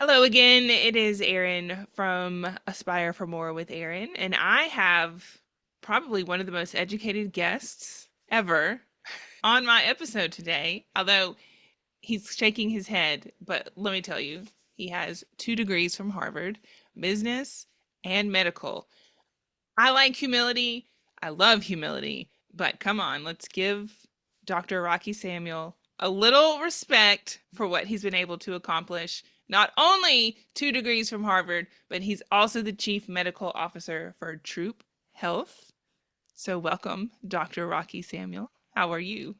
Hello again. It is Erin from Aspire for More with Erin, and I have probably one of the most educated guests ever on my episode today. Although he's shaking his head, but let me tell you, he has 2 degrees from Harvard, business and medical. I like humility. I love humility, but come on, let's give Dr. Rocky Samuel a little respect for what he's been able to accomplish. Not only 2 degrees from Harvard, but he's also the chief medical officer for Troop Health. So, welcome, Dr. Rocky Samuel. How are you?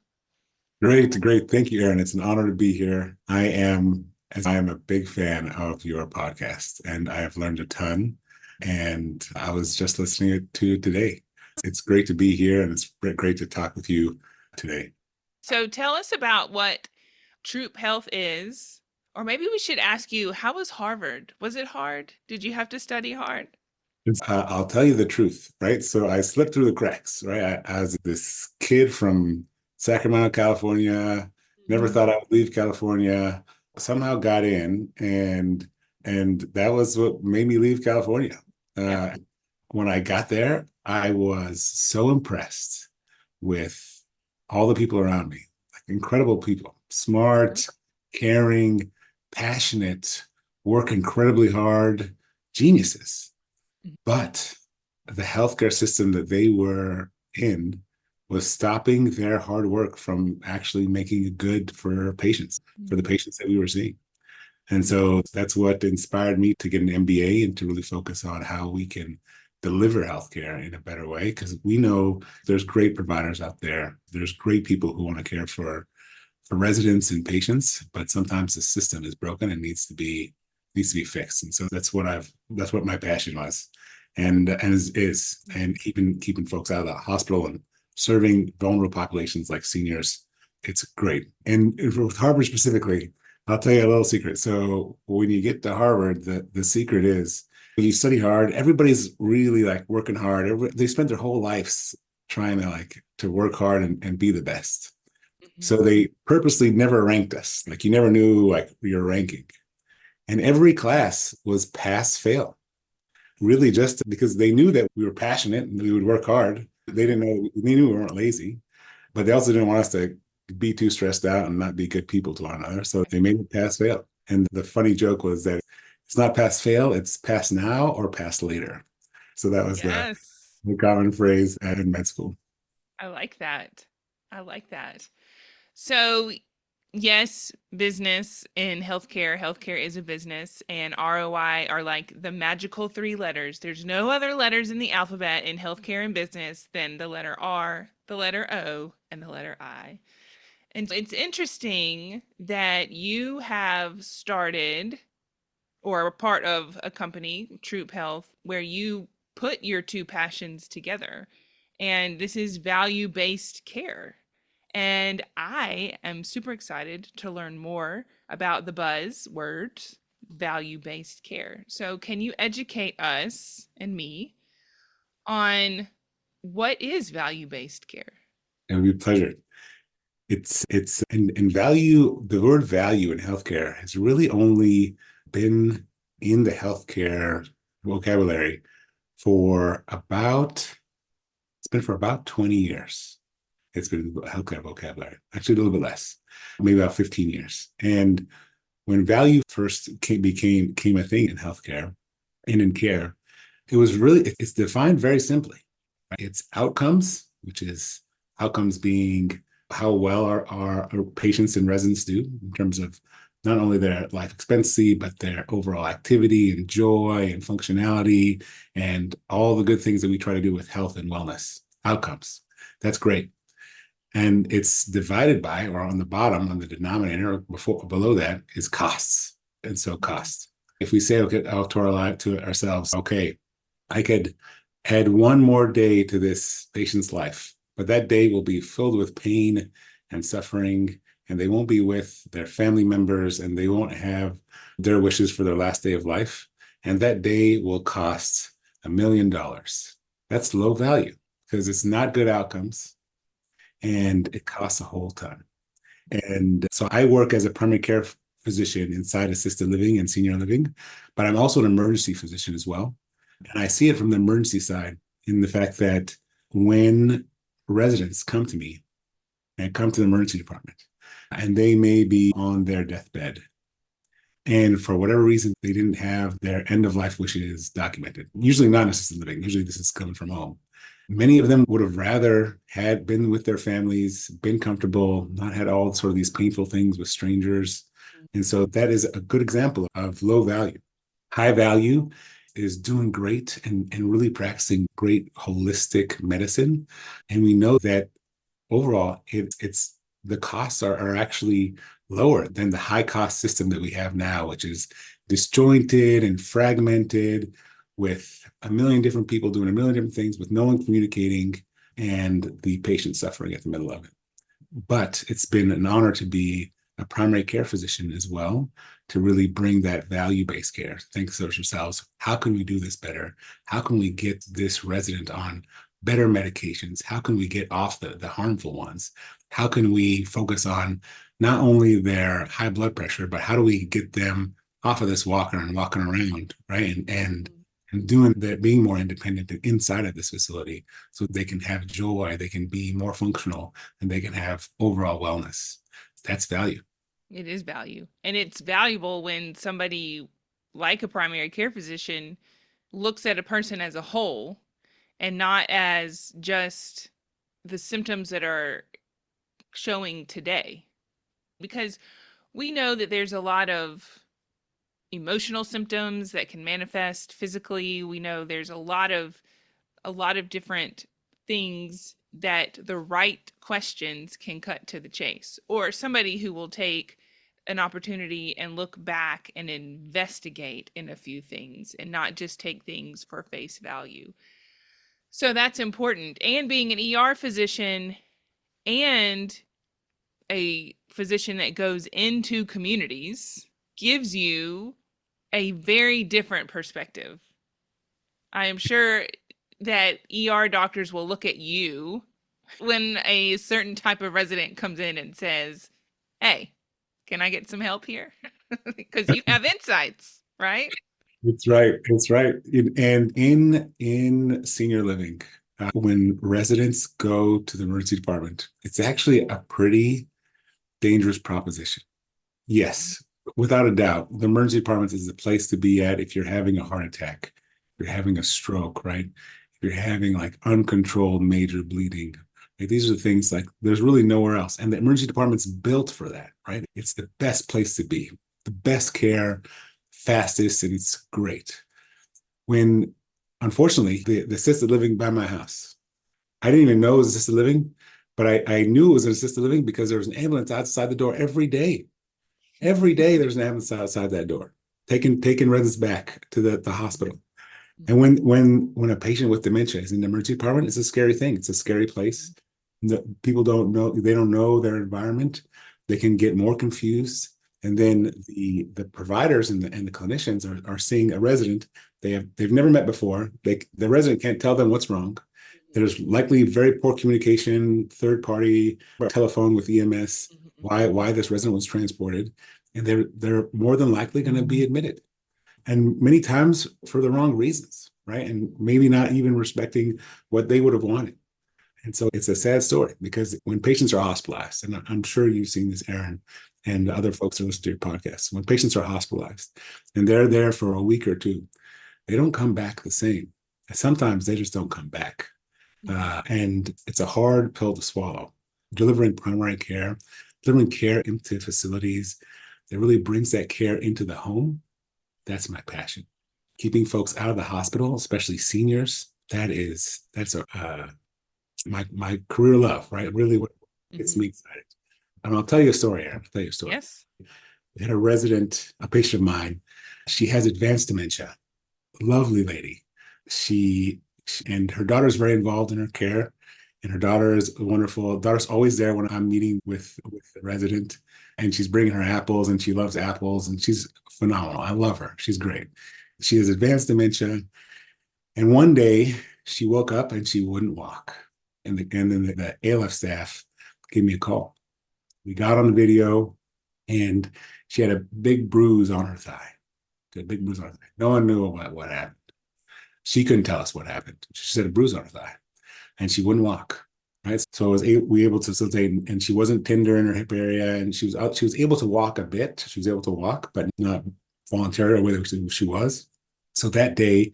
Great, great. Thank you, Erin. It's an honor to be here. I am a big fan of your podcast, and I have learned a ton. And I was just listening to it today. It's great to be here, and it's great to talk with you today. So, tell us about what Troop Health is. Or maybe we should ask you, how was Harvard? Was it hard? Did you have to study hard? I'll tell you the truth, right? So I slipped through the cracks, right? I was this kid from Sacramento, California. Never Mhm. thought I would leave California. Somehow got in, and that was what made me leave California. Yep. Uh, when I got there, I was so impressed with all the people around me, like incredible people, Mhm. smart, caring, passionate, work incredibly hard, geniuses. But the healthcare system that they were in was stopping their hard work from actually making it good for the Mhm. patients that we were seeing. And so that's what inspired me to get an MBA and to really focus on how we can deliver healthcare in a better way. Because we know there's great providers out there. There's great people who want to care for residents and patients, but sometimes the system is broken and needs to be fixed. And so that's what my passion was, and keeping folks out of the hospital and serving vulnerable populations like seniors. It's great. And with Harvard specifically, I'll tell you a little secret. So when you get to Harvard, the secret is when you study hard, everybody's really like working hard. They spend their whole lives trying to work hard and be the best. Mhm. So they purposely never ranked us. Like you never knew like your ranking. And every class was pass fail, really just because they knew that we were passionate and we would work hard. They knew we weren't lazy, but they also didn't want us to be too stressed out and not be good people to one another. So they made it pass fail. And the funny joke was that it's not pass fail, it's pass now or pass later. So that was Yes. the common phrase in med school. I like that. I like that. So, yes, business in healthcare. Healthcare is a business, and ROI are like the magical 3 letters. There's no other letters in the alphabet in healthcare and business than the letter R, the letter O, and the letter I. And it's interesting that you have started or are part of a company, Troop Health, where you put your two passions together. And this is value based care. And I am super excited to learn more about the buzzword value based care. So, can you educate us and me on what is value based care? It would be a pleasure. It's and value, the word value in healthcare has really only been in the healthcare vocabulary for about it's been for about 20 years. It's been healthcare vocabulary, actually a little bit less, maybe about 15 years. And when value first came a thing in healthcare and in care, it's defined very simply. It's outcomes, which is outcomes being how well our patients and residents do in terms of not only their life expectancy, but their overall activity and joy and functionality and all the good things that we try to do with health and wellness. Outcomes. That's great. And it's divided by, or on the bottom, on the denominator, below that is costs. And so Mhm. costs. If we say okay, to ourselves, okay, I could add one more day to this patient's life, but that day will be filled with pain and suffering, and they won't be with their family members, and they won't have their wishes for their last day of life. And that day will cost $1 million. That's low value because it's not good outcomes and it costs a whole ton. And so I work as a primary care physician inside assisted living and senior living, but I'm also an emergency physician as well. And I see it from the emergency side in the fact that when residents come to me and come to the emergency department, and they may be on their deathbed, and for whatever reason, they didn't have their end of life wishes documented. Usually not in assisted living. Usually this is coming from home. Many of them would have rather had been with their families, been comfortable, not had all sort of these painful things with strangers. And so that is a good example of low value. High value is doing great and really practicing great holistic medicine. And we know that overall, it's the costs are actually lower than the high cost system that we have now, which is disjointed and fragmented with a million different people doing a million different things with no one communicating and the patient suffering at the middle of it. But it's been an honor to be a primary care physician as well, to really bring that value-based care. Think to yourselves, how can we do this better? How can we get this resident on better medications? How can we get off the harmful ones? How can we focus on not only their high blood pressure, but how do we get them off of this walker and walking around, right? And doing that, being more independent inside of this facility so they can have joy, they can be more functional, and they can have overall wellness. That's value. It is value. And it's valuable when somebody like a primary care physician looks at a person as a whole and not as just the symptoms that are showing today. Because we know that there's a lot of emotional symptoms that can manifest physically. We know there's a lot of different things that the right questions can cut to the chase, or somebody who will take an opportunity and look back and investigate in a few things and not just take things for face value. So that's important. And being an ER physician and a physician that goes into communities gives you a very different perspective. I am sure that ER doctors will look at you when a certain type of resident comes in and says, "Hey, can I get some help here?" Because you have insights, right? It's right. It's right. And in senior living, when residents go to the emergency department, it's actually a pretty dangerous proposition. Yes, without a doubt, the emergency department is the place to be at if you're having a heart attack, if you're having a stroke, right? If you're having like uncontrolled major bleeding. Like these are the things like there's really nowhere else. And the emergency department's built for that, right? It's the best place to be, the best care, fastest, and it's great. When unfortunately the assisted living by my house, I didn't even know it was assisted living, but I knew it was an assisted living because there was an ambulance outside the door every day. Every day there's an ambulance outside that door, taking residents back to the hospital. And when a patient with dementia is in the emergency department, it's a scary thing. It's a scary place. People don't know, they don't know their environment. They can get more confused. And then the providers and the clinicians are seeing a resident they've never met before. The resident can't tell them what's wrong. There's likely very poor communication, third party telephone with EMS, why this resident was transported, and they're more than likely going to be admitted, and many times for the wrong reasons, right? And maybe not even respecting what they would have wanted. And so it's a sad story because when patients are hospitalized, and I'm sure you've seen this, Erin, and other folks that listen to your podcast, when patients are hospitalized and they're there for a week or two, they don't come back the same. Sometimes they just don't come back. And it's a hard pill to swallow. Delivering primary care, delivering care into facilities that really brings that care into the home, that's my passion. Keeping folks out of the hospital, especially seniors, that's my career love, right? Really what gets me excited. And I'll tell you a story, Aaron. I'll tell you a story. Yes. We had a resident, a patient of mine. She has advanced dementia. Lovely lady. She and her daughter's very involved in her care. And her daughter is wonderful. Daughter's always there when I'm meeting with the resident. And she's bringing her apples and she loves apples and she's phenomenal. I love her. She's great. She has advanced dementia. And one day she woke up and she wouldn't walk. And then the ALF staff gave me a call. We got on the video and She had a big bruise on her thigh. A big bruise on her thigh. No one knew about what happened. She couldn't tell us what happened. She said a bruise on her thigh, and she wouldn't walk. Right, so we were able to facilitate, and she wasn't tender in her hip area, and she was out. She was able to walk a bit. She was able to walk, but not voluntarily, whether she was. So that day,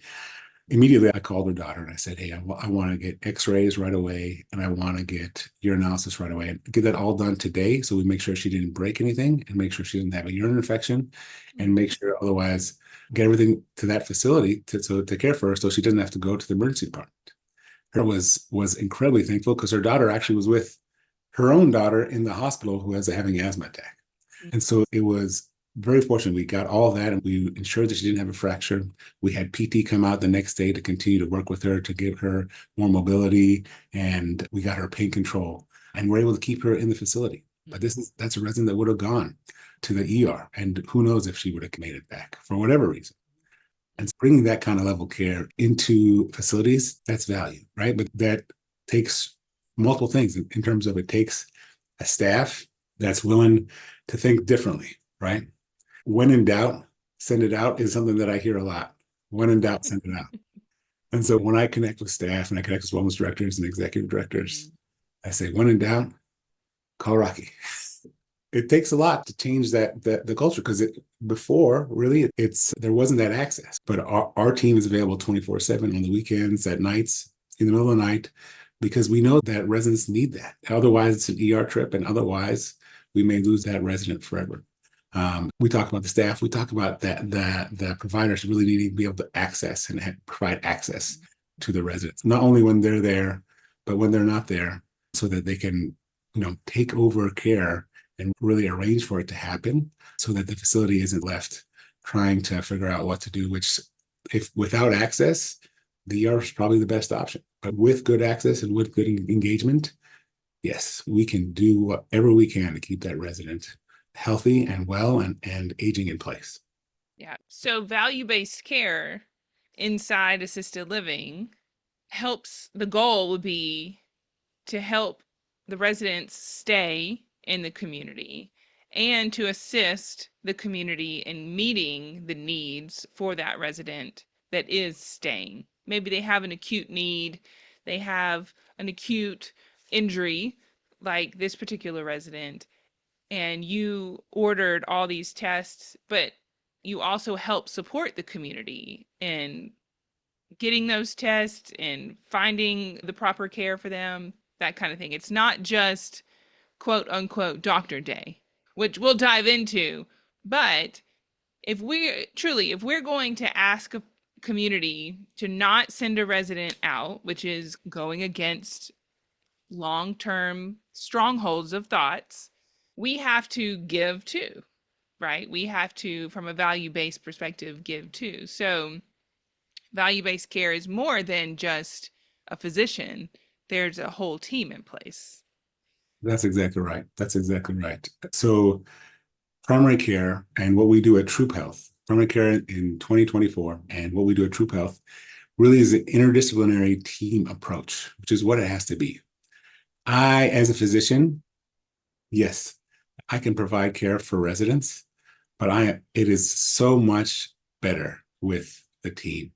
immediately I called her daughter and I said, hey, I want to get x-rays right away, and I want to get urinalysis right away, and get that all done today, so we make sure she didn't break anything, and make sure she didn't have a urine infection, and make sure otherwise get everything to that facility to care for her, so she doesn't have to go to the emergency department. Her was incredibly thankful, because her daughter actually was with her own daughter in the hospital who was having an asthma attack. And so it was very fortunate. We got all that, and we ensured that she didn't have a fracture. We had PT come out the next day to continue to work with her to give her more mobility, and we got her pain control, and we're able to keep her in the facility. But that's a resident that would have gone to the ER, and who knows if she would have made it back for whatever reason. And bringing that kind of level of care into facilities, that's value, right? But that takes multiple things in terms of, it takes a staff that's willing to think differently, right? When in doubt, send it out is something that I hear a lot. When in doubt, send it out. And so when I connect with staff and I connect with wellness directors and executive directors, I say, when in doubt, call Rocky. It takes a lot to change the culture, because before really there wasn't that access. But our team is available 24/7 on the weekends, at nights, in the middle of the night, because we know that residents need that. Otherwise, it's an ER trip, and otherwise we may lose that resident forever. We talk about the staff. We talk about that the providers really need to be able to access and provide access to the residents, not only when they're there, but when they're not there, so that they can, take over care and really arrange for it to happen, so that the facility isn't left trying to figure out what to do, which, if without access, the ER is probably the best option. But with good access and with good engagement, yes, we can do whatever we can to keep that resident healthy and well, and aging in place. Yeah. So value-based care inside assisted living the goal would be to help the residents stay in the community, and to assist the community in meeting the needs for that resident that is staying. Maybe they have an acute need, they have an acute injury, like this particular resident, and you ordered all these tests, but you also help support the community in getting those tests and finding the proper care for them, that kind of thing. It's not just quote unquote doctor day, which we'll dive into. But if we're going to ask a community to not send a resident out, which is going against long-term strongholds of thoughts, we have to give too, right? We have to, from a value-based perspective, give too. So value-based care is more than just a physician. There's a whole team in place. That's exactly right. That's exactly right. So primary care and what we do at Troop Health, primary care in 2024, and what we do at Troop Health really is an interdisciplinary team approach, which is what it has to be. I, as a physician, yes, I can provide care for residents, but it is so much better with the team.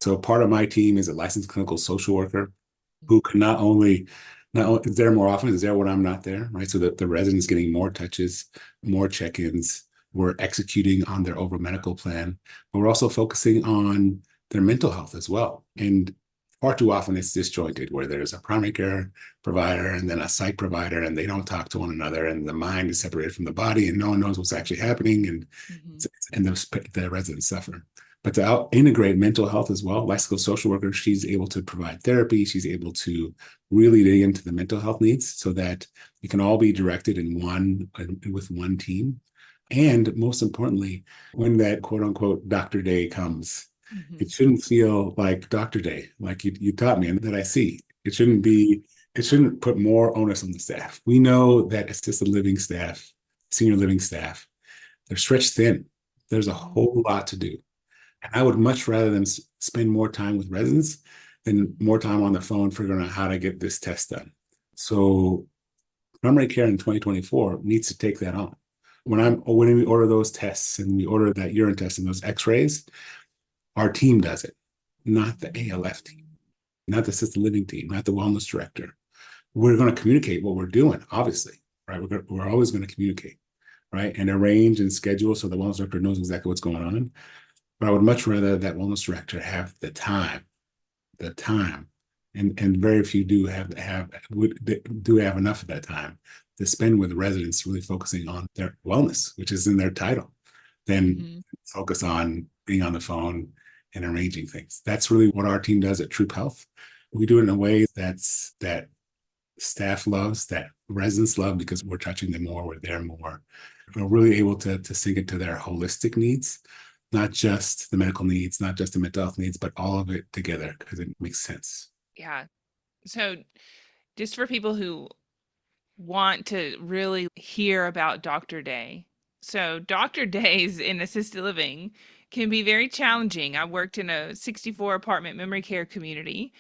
So part of my team is a licensed clinical social worker who can not only is there more often, is there when I'm not there, right? So that the resident's getting more touches, more check-ins. We're executing on their over medical plan, but we're also focusing on their mental health as well. And far too often it's disjointed, where there's a primary care provider and then a psych provider, and they don't talk to one another, and the mind is separated from the body, and no one knows what's actually happening, and the residents suffer. But to integrate mental health as well, licensed social worker, she's able to provide therapy. She's able to really dig into the mental health needs, so that it can all be directed with one team. And most importantly, when that quote unquote doctor day comes, it shouldn't feel like doctor day, like you taught me and that I see. It shouldn't put more onus on the staff. We know that assisted living staff, senior living staff, they're stretched thin. There's a whole lot to do. And I would much rather them spend more time with residents than more time on the phone figuring out how to get this test done. So primary care in 2024 needs to take that on. When we order those tests and we order that urine test and those x-rays, our team does it, not the ALF team, not the assisted living team, not the wellness director. We're going to communicate what we're doing, obviously, right? We're always going to communicate, right? And arrange and schedule so the wellness director knows exactly what's going on. But I would much rather that wellness director have the time, and very few do have enough of that time to spend with residents really focusing on their wellness, which is in their title, than Mm-hmm. focus on being on the phone and arranging things. That's really what our team does at Troop Health. We do it in a way that staff loves, that residents love, because we're touching them more, we're there more. We're really able to sink into their holistic needs, not just the medical needs, not just the mental health needs, but all of it together because it makes sense. Yeah. So, just for people who want to really hear about Dr. Day. So, Dr. Days in assisted living can be very challenging. I worked in a 64 apartment memory care community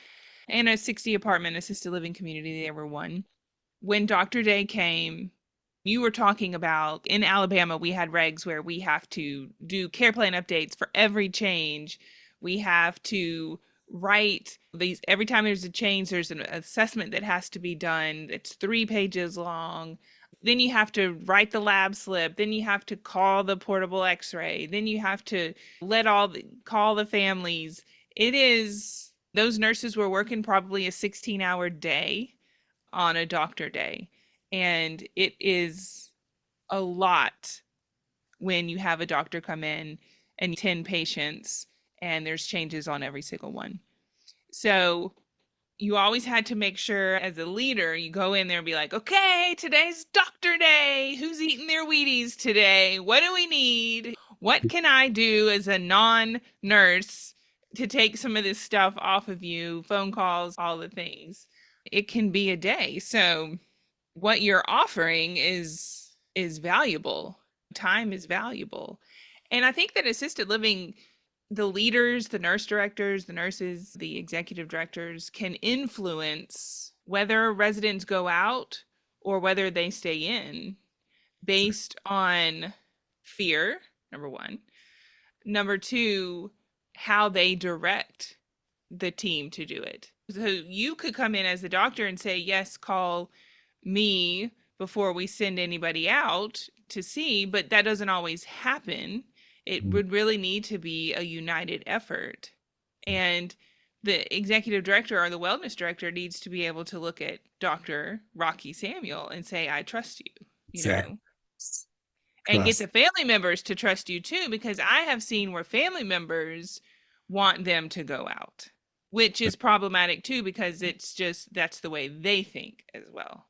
and a 60 apartment assisted living community. There were one. When Dr. Day came, you were talking about in Alabama, we had regs where we have to do care plan updates for every change. We have to write these every time there's a change, there's an assessment that has to be done. It's 3 pages long. Then you have to write the lab slip. Then you have to call the portable x ray. Then you have to call the families. It is, those nurses were working probably a 16-hour day on a doctor day. And it is a lot when you have a doctor come in and 10 patients and there's changes on every single one. So you always had to make sure as a leader, you go in there and be like, okay, today's doctor day. Who's eating their Wheaties today? What do we need? What can I do as a non nurse to take some of this stuff off of you? Phone calls, all the things. It can be a day. So what you're offering is valuable. Time is valuable. And I think that assisted living, the leaders, the nurse directors, the nurses, the executive directors can influence whether residents go out or whether they stay in based on fear, number one. Number two, how they direct the team to do it. So you could come in as the doctor and say, yes, call me before we send anybody out to see, but that doesn't always happen. It would really need to be a united effort. And the executive director or the wellness director needs to be able to look at Dr. Rocky Samuel and say, I trust you, you Exactly. know, and get Trust. the family members to trust you too, because I have seen where family members want them to go out, which is problematic too, because it's just that's the way they think as well.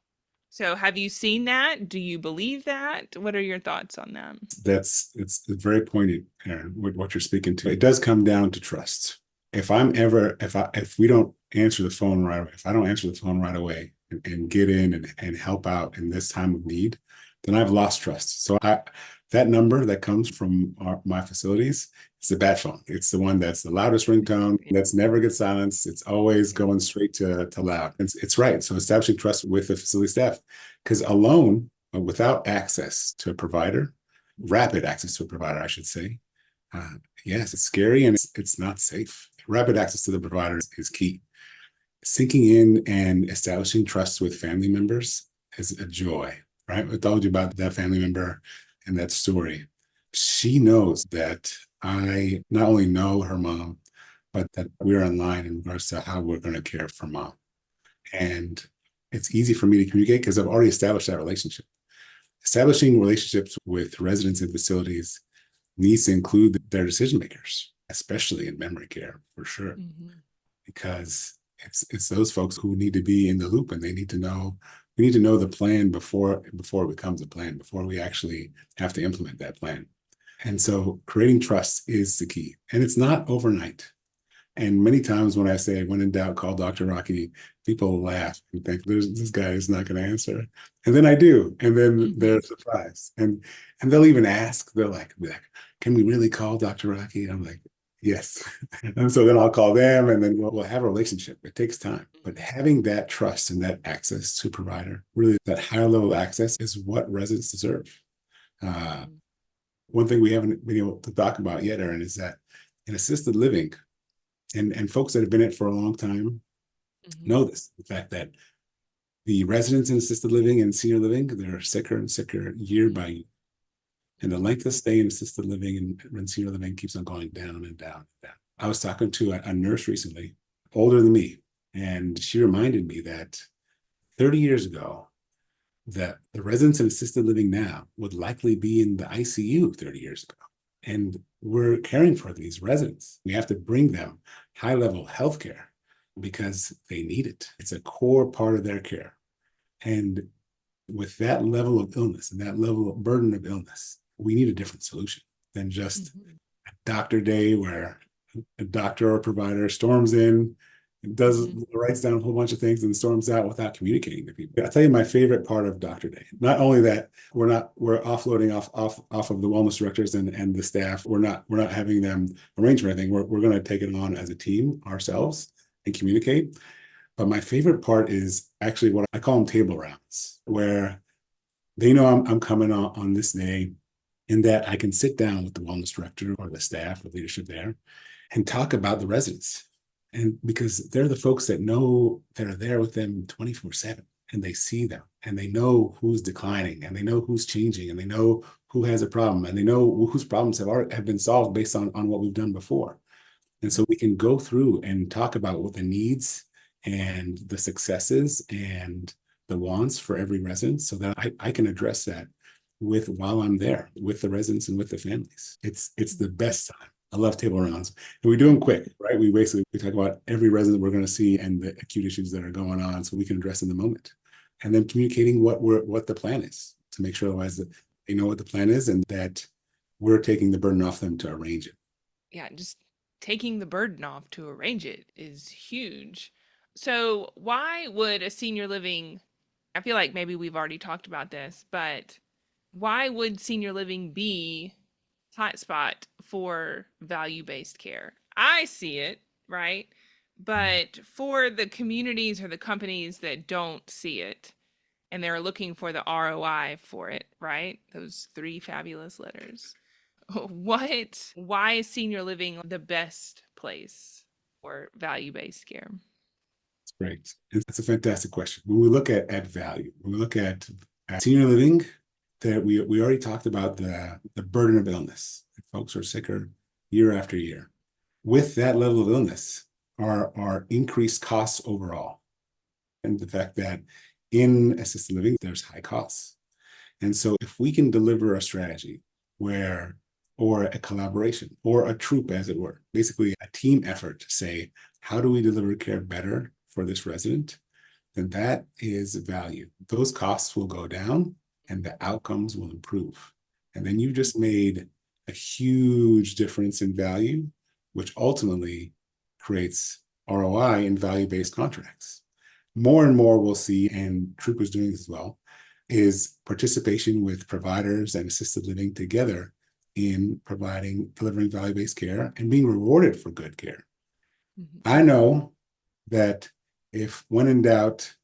So, have you seen that? Do you believe that? What are your thoughts on that? It's very poignant, Erin, with what you're speaking to. It does come down to trust. If we don't answer the phone right away, if I don't answer the phone right away and get in and help out in this time of need, then I've lost trust. So that number that comes from my facilities, it's the bat phone. It's the one that's the loudest ringtone, that's never gets silenced. It's always going straight to loud. It's right. So establishing trust with the facility staff, because alone, without access to a provider, rapid access to a provider, I should say, uh, yes, it's scary and it's not safe. Rapid access to the provider is key. Sinking in and establishing trust with family members is a joy, right? I told you about that family member and that story. She knows that I not only know her mom, but that we're online in regards to how we're going to care for mom. And it's easy for me to communicate because I've already established that relationship. Establishing relationships with residents and facilities needs to include their decision makers, especially in memory care, for sure, Mm-hmm. because it's those folks who need to be in the loop, and they need to know. We need to know the plan before it becomes a plan, before we actually have to implement that plan. And so creating trust is the key, and it's not overnight. And many times when I say, when in doubt, call Dr. Rocky, people laugh and think, this guy is not going to answer. And then I do. And then Mm-hmm. they're surprised. And they'll even ask, be like, can we really call Dr. Rocky? And I'm like, yes. And so then I'll call them, and then we'll have a relationship. It takes time. But having that trust and that access to provider, really that higher level access, is what residents deserve. Uh, Mm-hmm. one thing we haven't been able to talk about yet, Erin, is that in assisted living, and folks that have been in it for a long time Mm-hmm. know this, the fact that the residents in assisted living and senior living, they're sicker and sicker year by year. And the Mm-hmm. length of stay in assisted living and senior living keeps on going down and down and down. I was talking to a nurse recently, older than me, and she reminded me that 30 years ago, that the residents in assisted living now would likely be in the ICU 30 years ago. And we're caring for these residents. We have to bring them high level health care because they need it. It's a core part of their care. And with that level of illness and that level of burden of illness, we need a different solution than just Mm-hmm. doctor day where a doctor or provider storms in, does Mm-hmm. writes down a whole bunch of things and storms out without communicating to people. I'll tell you my favorite part of Doctor Day. Not only that we're offloading off of the wellness directors and the staff. We're not having them arrange for anything. We're going to take it on as a team ourselves and communicate. But my favorite part is actually what I call them table rounds, where they know I'm coming on this day, in that I can sit down with the wellness director or the staff or leadership there and talk about the residents. And because they're the folks that know that are there with them 24/7, and they see them and they know who's declining and they know who's changing and they know who has a problem and they know whose problems have been solved based on what we've done before. And so we can go through and talk about what the needs and the successes and the wants for every resident so that I can address that with while I'm there with the residents and with the families. It's the best time. I love table rounds. And we do them quick, right? We talk about every resident we're going to see and the acute issues that are going on so we can address in the moment. And then communicating what the plan is to make sure otherwise that they know what the plan is and that we're taking the burden off them to arrange it. Yeah, just taking the burden off to arrange it is huge. So, why would a senior living, I feel like maybe we've already talked about this, but why would senior living be hotspot for value-based care? I see it, right? But for the communities or the companies that don't see it and they're looking for the ROI for it, right? Those three fabulous letters. Why is senior living the best place for value based care? Great. It's a fantastic question. When we look at value, when we look at senior living, that we already talked about the burden of illness. Folks are sicker year after year. With that level of illness are increased costs overall. And the fact that in assisted living, there's high costs. And so if we can deliver a strategy where, or a collaboration, or a troop, as it were, basically a team effort to say, how do we deliver care better for this resident? Then that is value. Those costs will go down and the outcomes will improve. And then you just made a huge difference in value, which ultimately creates ROI in value-based contracts. More and more we'll see, and Troop is doing this as well, is participation with providers and assisted living together in delivering value-based care and being rewarded for good care. Mhm. I know that if when in doubt,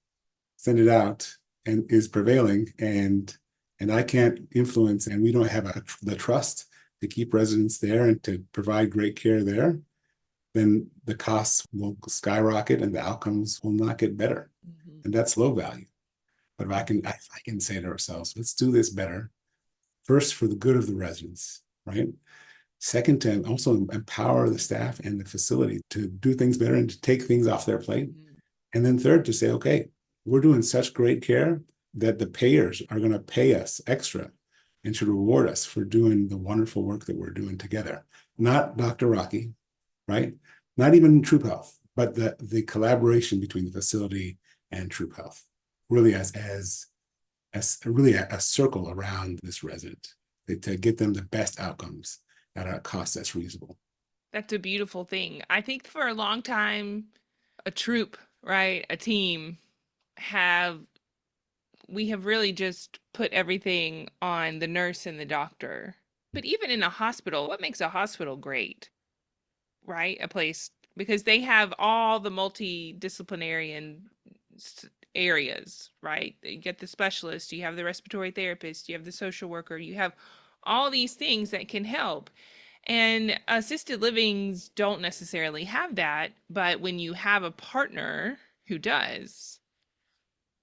send it out and is prevailing and I can't influence and we don't have the trust to keep residents there and to provide great care there, then the costs will skyrocket and the outcomes will not get better. Mhm. And that's low value. But if I can say to ourselves, let's do this better. First, for the good of the residents, right? Second, to also empower the staff and the facility to do things better and to take things off their plate. Mhm. And then third, to say, okay, we're doing such great care that the payers are going to pay us extra and should reward us for doing the wonderful work that we're doing together. Not Dr. Rocky, right? Not even Troop Health, but the collaboration between the facility and Troop Health, really as really a circle around this resident to get them the best outcomes at a cost that's reasonable. That's a beautiful thing. I think for a long time, a troop, right, a team, have we have really just put everything on the nurse and the doctor. But even in a hospital, what makes a hospital great, right? A place because they have all the multidisciplinary and areas, right? You get the specialist, you have the respiratory therapist, you have the social worker, you have all these things that can help. And assisted livings don't necessarily have that, but when you have a partner who does,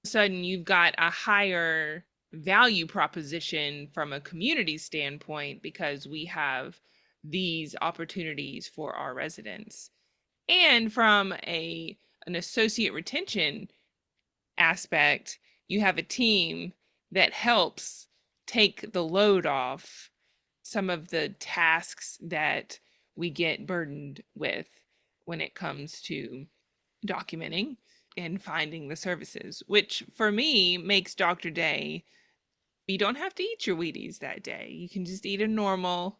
sudden you've got a higher value proposition from a community standpoint because we have these opportunities for our residents. And from a an associate retention aspect, you have a team that helps take the load off some of the tasks that we get burdened with when it comes to documenting and finding the services, which for me makes Dr. Day, you don't have to eat your Wheaties that day. You can just a normal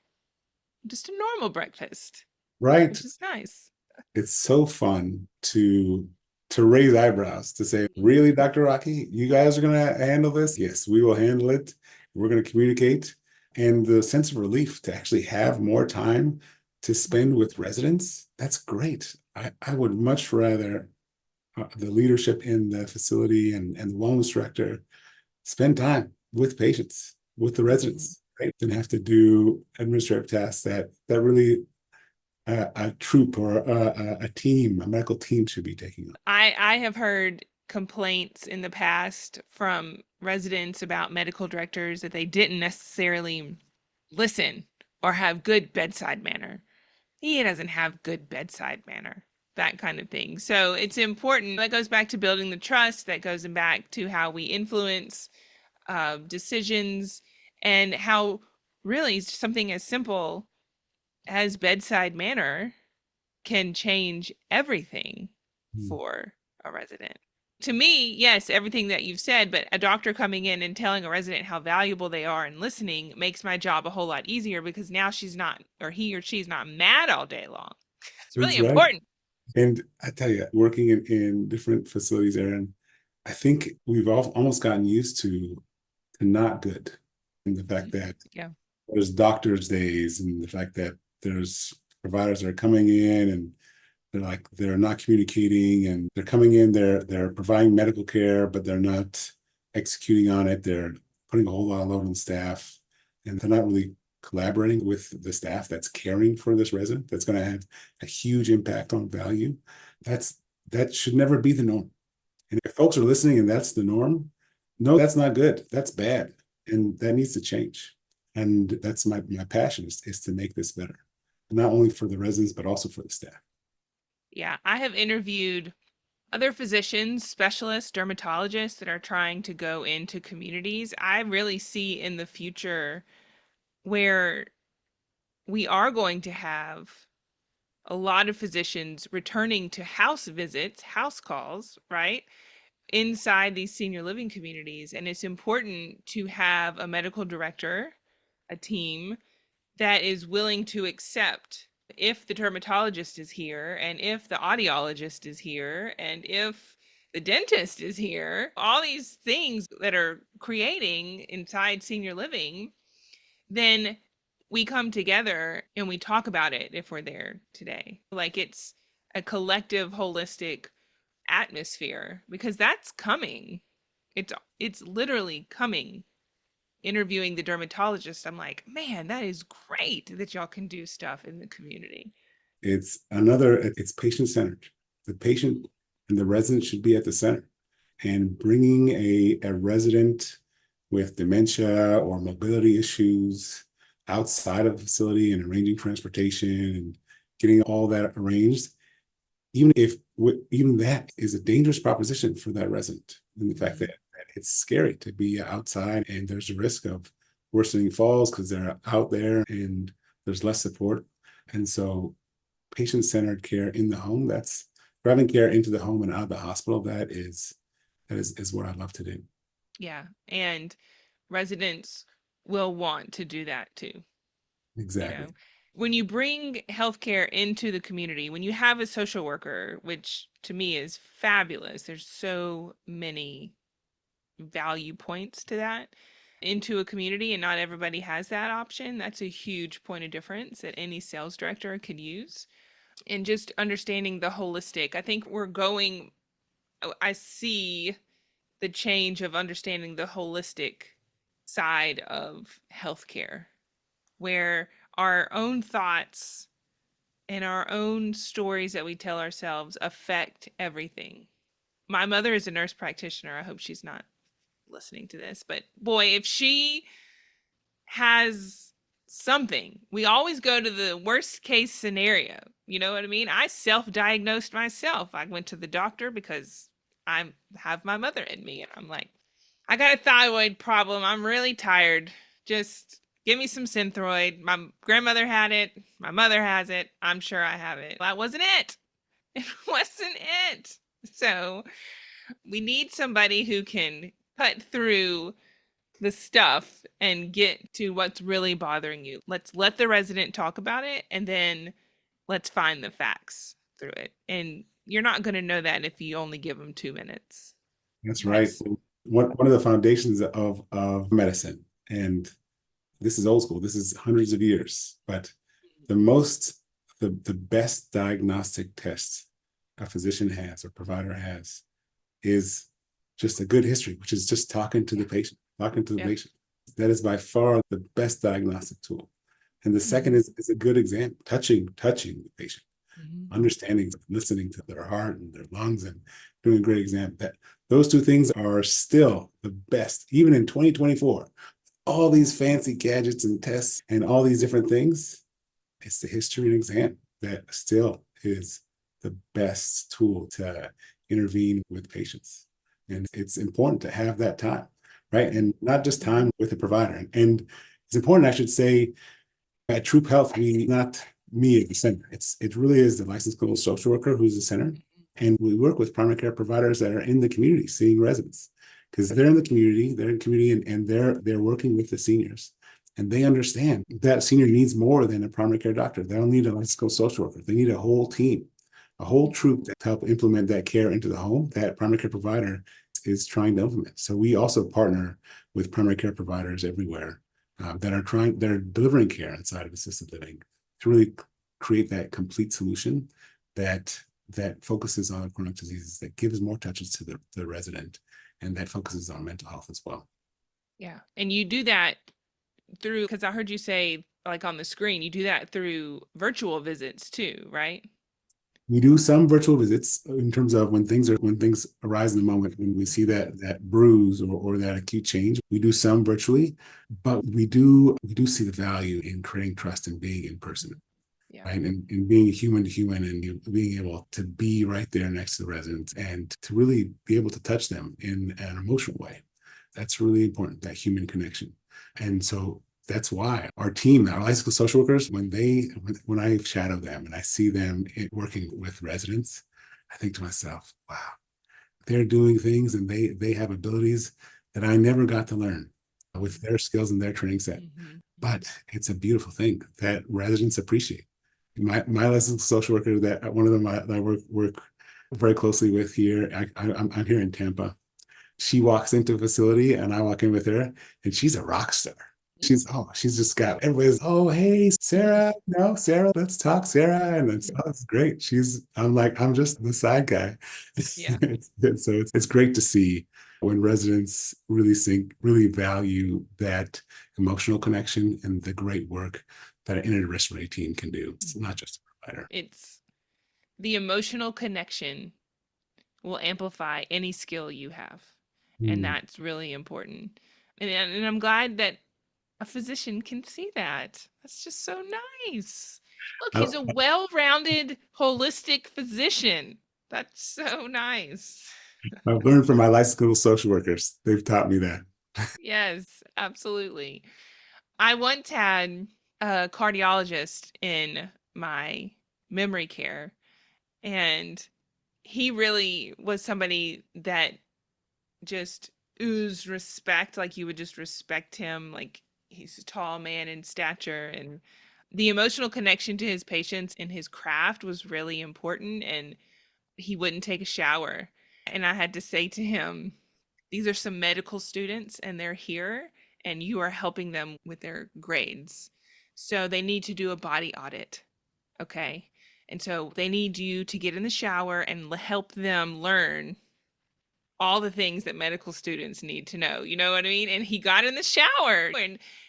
breakfast, Right. which is nice. It's so fun to raise eyebrows, to say, really, Dr. Rocky, you guys are gonna handle this? Yes, we will handle it. We're gonna communicate. And the sense of relief to actually have more time to spend with residents, that's great. I would much rather the leadership in the facility and the wellness director spend time with patients, with the Mhm. residents, right? Than have to do administrative tasks that really a troop or a team, a medical team should be taking on. I have heard complaints in the past from residents about medical directors that they didn't necessarily listen or have good bedside manner. He doesn't have good bedside manner, that kind of thing. So it's important. That goes back to building the trust, that goes back to how we influence decisions, and how really something as simple as bedside manner can change everything Mm. for a resident. To me, yes, everything that you've said, but a doctor coming in and telling a resident how valuable they are and listening makes my job a whole lot easier because now she's not, or he or she's not mad all day long. It's really That's right. important. And I tell you, working in different facilities, Erin, I think we've all almost gotten used to not good. And the fact that Yeah. there's doctors' days and the fact that there's providers that are coming in and they're not communicating and they're coming in, they're providing medical care, but they're not executing on it. They're putting a whole lot of load on staff and they're not really collaborating with the staff that's caring for this resident that's going to have a huge impact on value. That's that should never be the norm. And if folks are listening and that's the norm, no, that's not good. That's bad. And that needs to change. And that's my passion is to make this better, not only for the residents, but also for the staff. Yeah. I have interviewed other physicians, specialists, dermatologists that are trying to go into communities. I really see in the future where we are going to have a lot of physicians returning to house visits, house calls, right? Inside these senior living communities. And it's important to have a medical director, a team that is willing to accept if the dermatologist is here and if the audiologist is here and if the dentist is here, all these things that are creating inside senior living, then we come together and we talk about it if we're there today. Like it's a collective, holistic atmosphere because that's coming. It's literally coming. Interviewing the dermatologist, I'm like, man, that is great that y'all can do stuff in the community. It's patient centered. The patient and the resident should be at the center. And bringing a resident with dementia or mobility issues outside of the facility and arranging transportation and getting all that arranged, even if even that is a dangerous proposition for that resident. And the fact Mhm. that it's scary to be outside and there's a risk of worsening falls because they're out there and there's less support. And so patient-centered care in the home, that's driving care into the home and out of the hospital, that is what I love to do. Yeah, and residents will want to do that too, you know. Exactly. When you bring healthcare into the community, when you have a social worker, which to me is fabulous, there's so many value points to that into a community, and not everybody has that option. That's a huge point of difference that any sales director could use. And just understanding the holistic, I think we're going, I see the change of understanding the holistic side of healthcare, where our own thoughts and our own stories that we tell ourselves affect everything. My mother is a nurse practitioner. I hope she's not listening to this, but boy, if she has something, we always go to the worst case scenario. You know what I mean? I self diagnosed myself. I went to the doctor because I have my mother in me, and I'm like, I got a thyroid problem. I'm really tired. Just give me some Synthroid. My grandmother had it. My mother has it. I'm sure I have it. That wasn't it. It wasn't it. So we need somebody who can cut through the stuff and get to what's really bothering you. Let's let the resident talk about it, and then let's find the facts through it. And you're not going to know that if you only give them 2 minutes. That's right. That's One of the foundations of medicine, and this is old school, this is hundreds of years, but the most, the best diagnostic test a physician has or provider has is just a good history, which is just talking to the yeah, patient, talking to the yeah. patient. That is by far the best diagnostic tool. And the second Mm-hmm. is a good exam, touching the patient, Mm-hmm. understanding, listening to their heart and their lungs, and doing a great exam. That those two things are still the best, even in 2024. All these fancy gadgets and tests and all these different things, it's the history and exam that still is the best tool to intervene with patients. And it's important to have that time, right? And not just time with the provider. And it's important, I should say, at Troop Health, we not me at the center. It really is the licensed clinical social worker who's the center. And we work with primary care providers that are in the community seeing residents because they're in the community and they're working with the seniors. And they understand that senior needs more than a primary care doctor. They don't need a licensed clinical social worker. They need a whole team, a whole troop to help implement that care into the home that primary care provider is trying to implement. So we also partner with primary care providers everywhere that are delivering care inside of assisted living to really create that complete solution that focuses on chronic diseases, that gives more touches to the resident, and that focuses on mental health as well. Yeah. And you do that through, because I heard you say, like on the screen, you do that through virtual visits too, right? We do some virtual visits in terms of when things arise in the moment, when we see that bruise or that acute change. We do some virtually, but we do see the value in creating trust and being in person, Yeah. right? And being human to human, and being able to be right there next to the residents and to really be able to touch them in an emotional way. That's really important, that human connection. And so that's why our team, our licensed social workers, when I shadow them and I see them working with residents, I think to myself, wow, they're doing things and they have abilities that I never got to learn with their skills and their training set. Mm-hmm. But it's a beautiful thing that residents appreciate. My licensed social worker, that one of them that I work very closely with here. I'm here in Tampa. She walks into a facility and I walk in with her, and she's a rock star. She's just got everybody's, oh, hey, Sarah, no, Sarah, let's talk, Sarah. And it's great. I'm like, I'm just the side guy. Yeah. So it's great to see when residents really value that emotional connection and the great work that an interdisciplinary team can do. It's not just a provider. It's the emotional connection will amplify any skill you have. And Mm. that's really important. And I'm glad that a physician can see that. That's just so nice. Look, I, he's a well rounded, holistic physician. That's so nice. I've learned from my life school social workers. They've taught me that. Yes, absolutely. I once had a cardiologist in my memory care, and he really was somebody that just oozed respect. Like you would just respect him. Like he's a tall man in stature, and the emotional connection to his patients and his craft was really important. And he wouldn't take a shower. And I had to say to him, these are some medical students and they're here and you are helping them with their grades. So they need to do a body audit. Okay. And so they need you to get in the shower and help them learn all the things that medical students need to know. You know what I mean? And he got in the shower,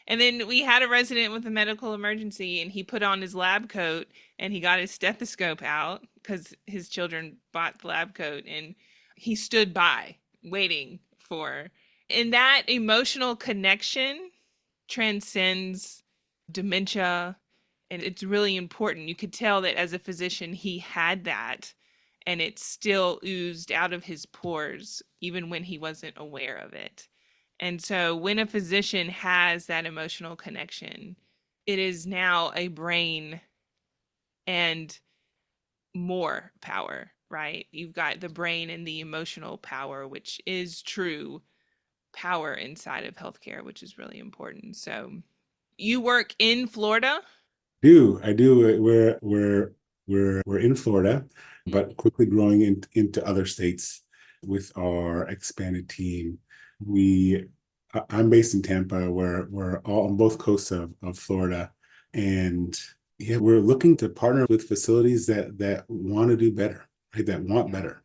and then we had a resident with a medical emergency, and he put on his lab coat and he got his stethoscope out because his children bought the lab coat, and he stood by waiting for. And that emotional connection transcends dementia, and it's really important. You could tell that as a physician he had that, and it still oozed out of his pores even when he wasn't aware of it. And so when a physician has that emotional connection, it is now a brain and more power, right? You've got the brain and the emotional power, which is true power inside of healthcare, which is really important. So you work in Florida? I do. We're in Florida, but quickly growing into other states with our expanded team. We, I'm based in Tampa, where we're all on both coasts of Florida, and yeah, we're looking to partner with facilities that want to do better, right? That want Yeah. better,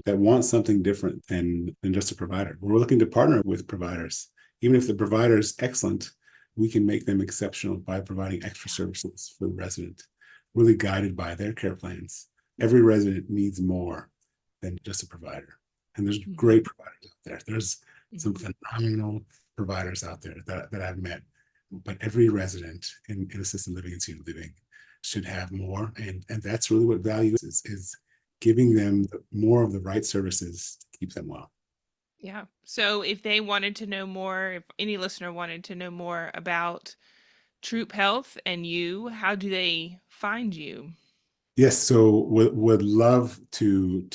that want something different than just a provider. We're looking to partner with providers, even if the provider is excellent, we can make them exceptional by providing extra services for the resident, really guided by their care plans. Every resident needs more than just a provider. And there's Mm-hmm. great providers out there. There's some Mm-hmm. phenomenal providers out there that I've met. But every resident in assisted living and senior living should have more. And that's really what value is giving them more of the right services to keep them well. Yeah. So if they wanted to know more, if any listener wanted to know more about Troop Health and you, how do they find you? Yes, so would love to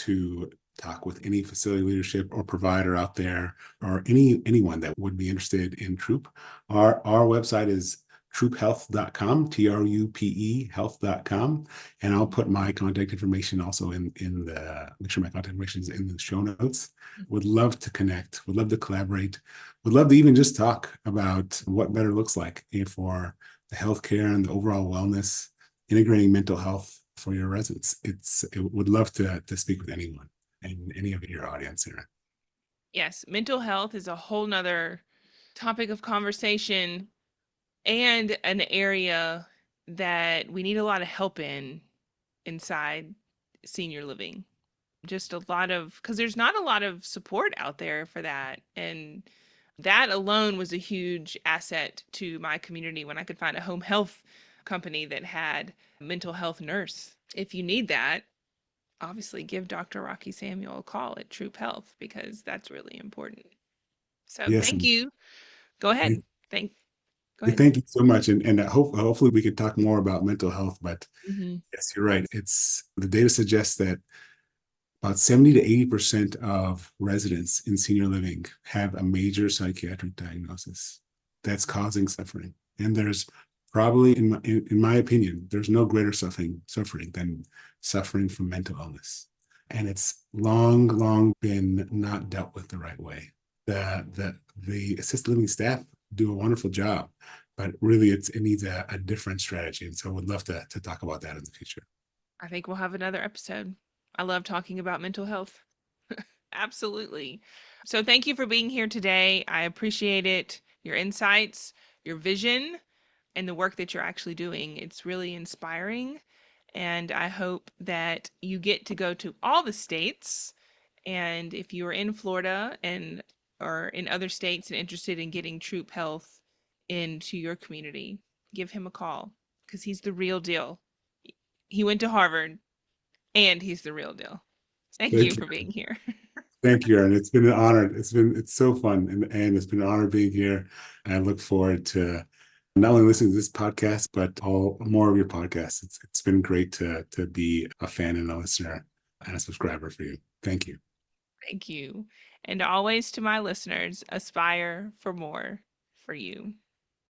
talk with any facility leadership or provider out there, or anyone that would be interested in Troop. Our website is troophealth.com, TRUPE health.com. And I'll put my contact information also in the make sure my contact information is in the show notes. Would love to connect, would love to collaborate, would love to even just talk about what better looks like for the healthcare and the overall wellness, integrating mental health for your residents. It would love to speak with anyone and any of your audience here. Yes, mental health is a whole nother topic of conversation and an area that we need a lot of help in inside senior living. Just a lot of, because there's not a lot of support out there for that. And that alone was a huge asset to my community when I could find a home health company that had a mental health nurse. If you need that, obviously give Dr. Rocky Samuel a call at Troop Health because that's really important. So Yes, thank you. Go ahead. Thank Go ahead. thank you so much. And hopefully we can talk more about mental health. But Hmm. yes, you're right. It's the data suggests that about 70 to 80% of residents in senior living have a major psychiatric diagnosis that's causing suffering. And there's probably, in my opinion, there's no greater suffering than suffering from mental illness. And it's long been not dealt with the right way. The assisted living staff do a wonderful job, but really it needs a different strategy. And so would love to talk about that in the future. I think we'll have another episode. I love talking about mental health. Absolutely. So thank you for being here today. I appreciate it, your insights, your vision, and the work that you're actually doing. It's really inspiring. And I hope that you get to go to all the states. And if you are in Florida and or in other states and interested in getting Troop Health into your community, give him a call because he's the real deal. He went to Harvard and he's the real deal. Thank you Thank you. for being here. Thank you, Erin. It's been an honor. It's so fun, and it's been an honor being here. I look forward to not only listening to this podcast, but all more of your podcasts. It's been great to be a fan and a listener and a subscriber for you. Thank you. Thank you. And always to my listeners, aspire for more for you.